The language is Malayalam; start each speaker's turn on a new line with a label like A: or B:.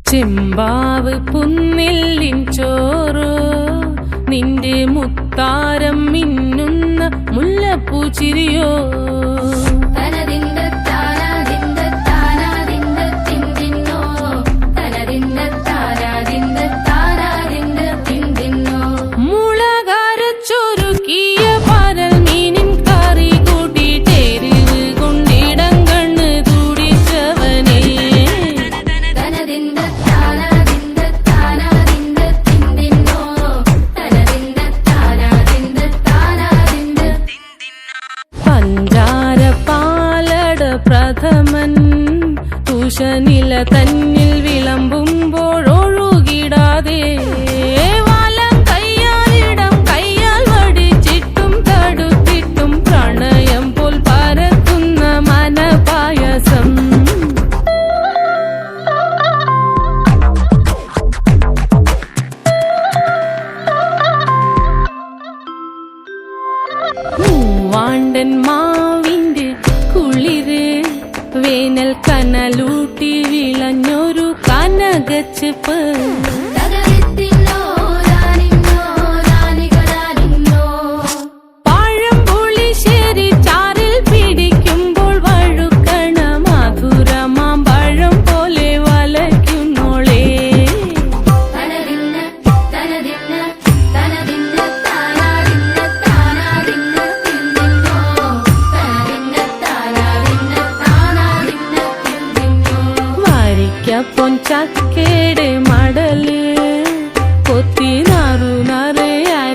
A: ചെമ്പാവ് പുന്നെല്ലിൻ ചോറോ നിന്റെ മുത്താരം മിന്നുന്ന മുല്ലപ്പൂച്ചിരിയോ പ്രഥമൻ തുഷനില തന്നിൽ വിളമ്പുമ്പോഴൊഴുകിടാതെ വലം കയ്യാലിടം കയ്യാൽ വടിച്ചിട്ടും തടുത്തിട്ടും പ്രണയം പോൽ പരത്തുന്ന മനപായസം മൂവാണ്ടൻ മാവിന്റെ കുളിര് വേനൽ കനലൂട്ടി വിളഞ്ഞൊരു കനകച്ചെപ്പ് പഴംപുളിശ്ശേരി ചാറിൽ പിടിക്കുമ്പോൾ വഴുക്കണ മധുരമാം പഴം പോലെ വലയ്ക്കുന്നോളേ പൊൻചക്കേടെ മടല് കൊത്തി നാറു നറയായി